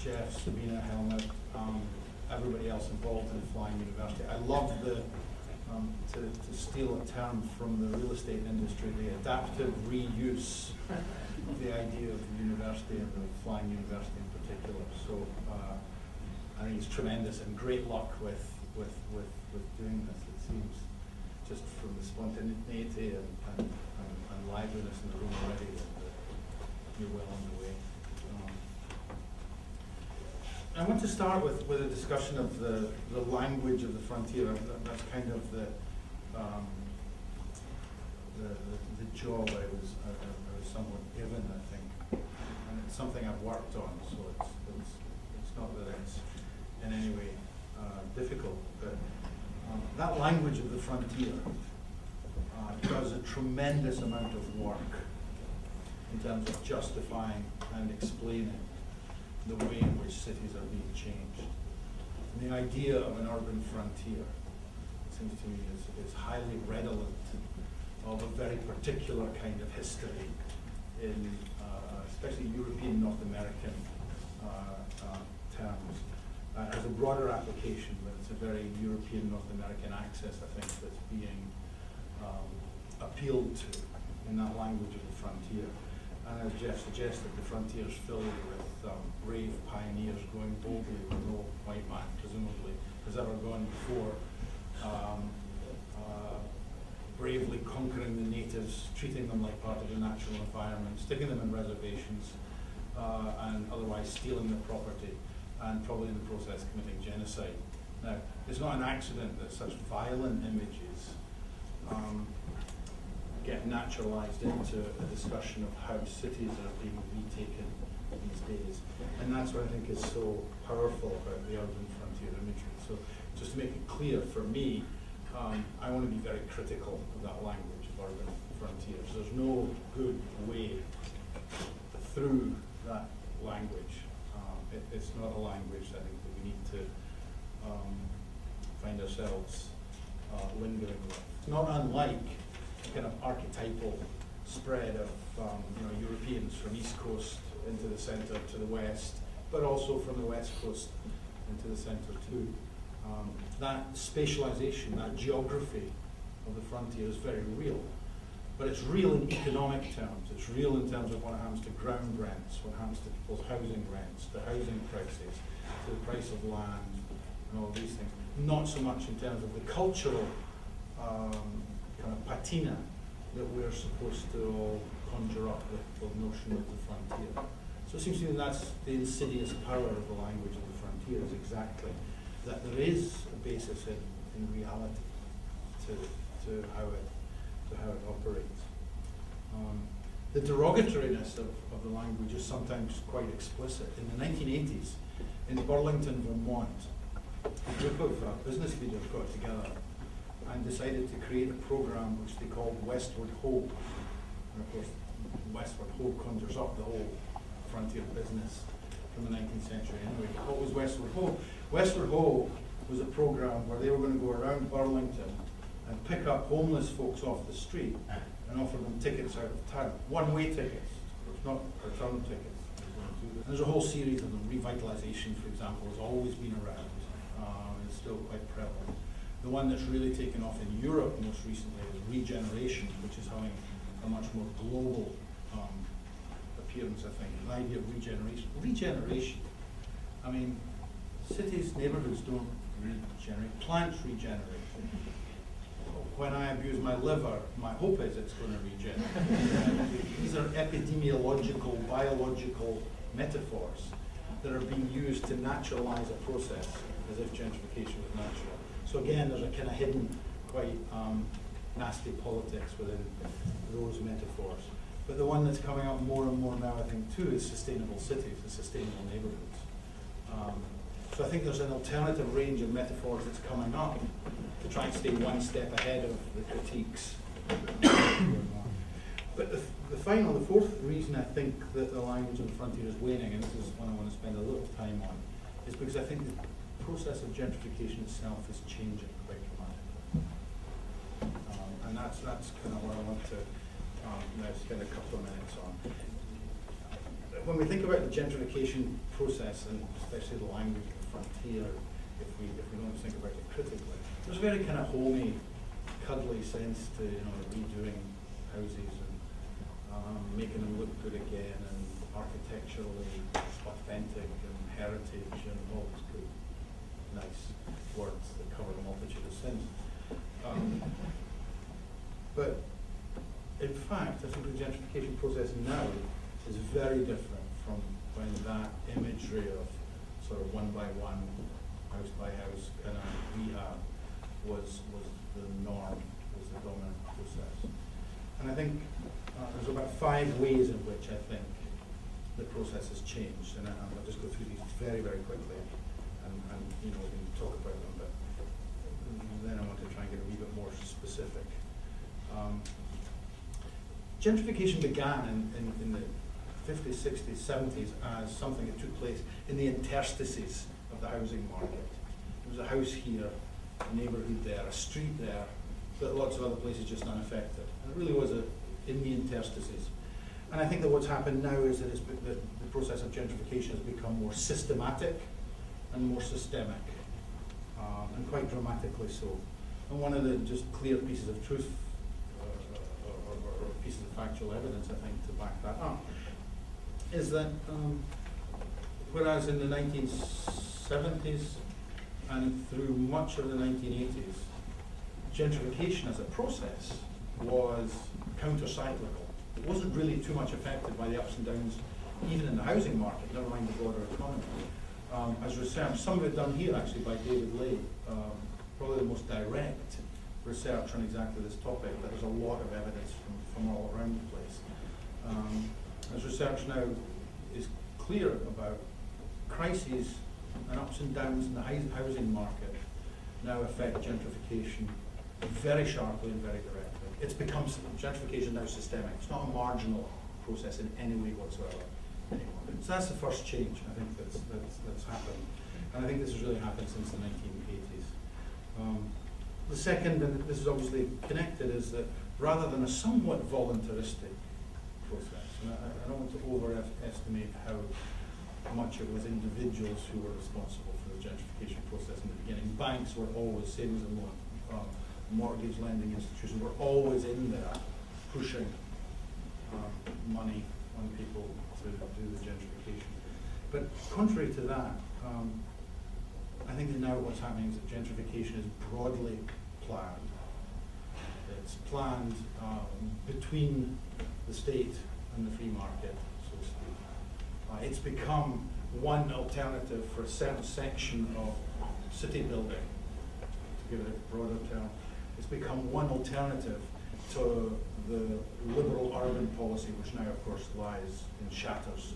Jeff, Sabina, Helmut, everybody else involved in Flying University. I love the, to steal a term from the real estate industry, the adaptive reuse of the idea of the university and the Flying University in particular. So I think it's tremendous, and great luck with doing this. It seems just from the spontaneity and liveliness in the room already that you're well on the way. I want to start with a discussion of the language of the frontier. That's kind of the job I was somewhat given, I think, and it's something I've worked on. So it's not that it's in any way difficult, but that language of the frontier does a tremendous amount of work in terms of justifying and explaining the way in which cities are being changed. And the idea of an urban frontier, it seems to me, is highly redolent of a very particular kind of history in especially European North American terms. It has a broader application, but it's a very European North American access, I think, that's being appealed to in that language of the frontier. And as Jeff suggested, the frontier is filled with brave pioneers going boldly where no white man, presumably, has ever gone before, bravely conquering the natives, treating them like part of the natural environment, sticking them in reservations, and otherwise stealing their property, and probably in the process committing genocide. Now, it's not an accident that such violent images get naturalized into a discussion of how cities are being retaken these days. And that's what I think is so powerful about the urban frontier imagery. So just to make it clear, for me, I want to be very critical of that language of urban frontiers. There's no good way through that language. It's not a language, I think, that we need to find ourselves lingering with. It's not unlike a kind of archetypal spread of Europeans from East Coast into the center to the west, but also from the west coast into the center too. That spatialization, that geography of the frontier is very real, but it's real in economic terms. It's real in terms of what happens to ground rents, what happens to people's housing rents, to housing prices, to the price of land, and all these things. Not so much in terms of the cultural kind of patina that we're supposed to all conjure up with the notion of the frontier. So it seems to me that's the insidious power of the language of the frontier, is exactly that there is a basis in reality to how it operates. The derogatoriness of the language is sometimes quite explicit. In the 1980s, in Burlington, Vermont, a group of business leaders got together and decided to create a program which they called Westward Ho. And of course, Westward Ho conjures up the whole frontier business from the 19th century anyway. What was Westward Ho? Westward Ho was a program where they were going to go around Burlington and pick up homeless folks off the street and offer them tickets out of town. One-way tickets, not return tickets. And there's a whole series of them. Revitalization, for example, has always been around. It's still quite prevalent. The one that's really taken off in Europe most recently is regeneration, which is having a much more global appearance, I think. The idea of regeneration. Regeneration. I mean, cities, neighborhoods don't regenerate. Plants regenerate. When I abuse my liver, my hope is it's going to regenerate. These are epidemiological, biological metaphors that are being used to naturalize a process as if gentrification was natural. So again, there's a kind of hidden, quite nasty politics within those metaphors. But the one that's coming up more and more now, I think, too, is sustainable cities and sustainable neighborhoods. So I think there's an alternative range of metaphors that's coming up to try and stay one step ahead of the critiques. But the fourth reason I think that the language of the frontier is waning, and this is one I want to spend a little time on, is because I think the process of gentrification itself is changing quite dramatically. And that's kind of what I want to now spend a couple of minutes on. when we think about the gentrification process, and especially the language of the frontier, if we don't think about it critically, there's a very kind of homey, cuddly sense to redoing houses and making them look good again, and architecturally authentic and heritage and all those good, nice words that cover a multitude of sins. But in fact, I think the gentrification process now is very different from when that imagery of sort of one by one, house by house kind of rehab was the norm, was the dominant process. And I think there's about 5 ways in which I think the process has changed, and I'll just go through these very, very quickly, and we can talk about them, but then I want to try and get a wee bit more specific. Gentrification began in the 50s, 60s, 70s as something that took place in the interstices of the housing market. There was a house here, a neighbourhood there, a street there, but lots of other places just unaffected. And it really was in the interstices. And I think that what's happened now is that the process of gentrification has become more systematic and more systemic, and quite dramatically so. And one of the just clear pieces of truth, or pieces of factual evidence, I think, to back that up, is that whereas in the 1970s and through much of the 1980s, gentrification as a process was counter-cyclical. It wasn't really too much affected by the ups and downs, even in the housing market, never mind the broader economy. As research, some of it done here actually by David Lay, probably the most direct research on exactly this topic, but there's a lot of evidence from all around the place. As research now is clear about, crises and ups and downs in the housing market now affect gentrification very sharply and very directly. It's become, gentrification now systemic. It's not a marginal process in any way whatsoever anymore. So that's the first change, I think, that's happened. And I think this has really happened since the 1980s. The second, and this is obviously connected, is that rather than a somewhat voluntaristic process, and I don't want to overestimate how much it was individuals who were responsible for the gentrification process in the beginning. Banks were always, savings and loan, mortgage lending institutions were always in there pushing money on people to do the gentrification. But contrary to that, I think that now what's happening is that gentrification is broadly planned. It's planned between the state and the free market, so to speak. It's become one alternative for a certain section of city building, to give it a broader term. It's become one alternative to the liberal urban policy, which now, of course, lies in shatters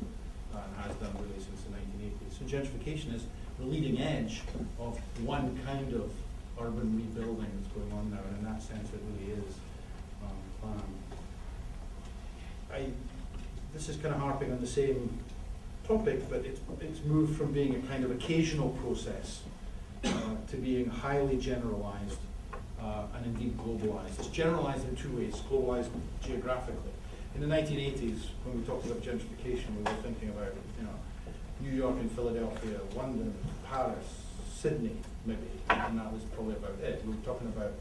and has done really since the 1980s. So gentrification is the leading edge of one kind of urban rebuilding that's going on now, and in that sense, it really is planned. This is kind of harping on the same topic, but it's moved from being a kind of occasional process to being highly generalized and indeed globalized. It's generalized in 2 ways, globalized geographically. In the 1980s, when we talked about gentrification, we were thinking about New York and Philadelphia, London, Paris, Sydney, maybe, and that was probably about it. We were talking about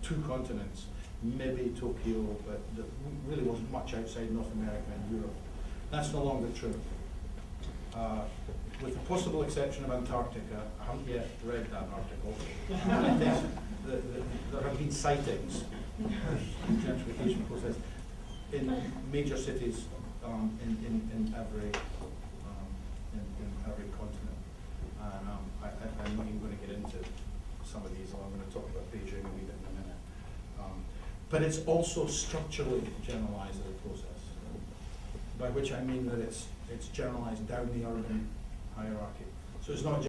2 continents, maybe Tokyo, but there really wasn't much outside North America and Europe. That's no longer true. With the possible exception of Antarctica, I haven't yet read that article. I think there have been sightings of the gentrification process in major cities in every continent. And I'm not even going to get into some of these, although I'm going to talk about Beijing a wee bit in a minute. But it's also structurally generalized as a process, by which I mean that it's generalized down the urban hierarchy. So it's not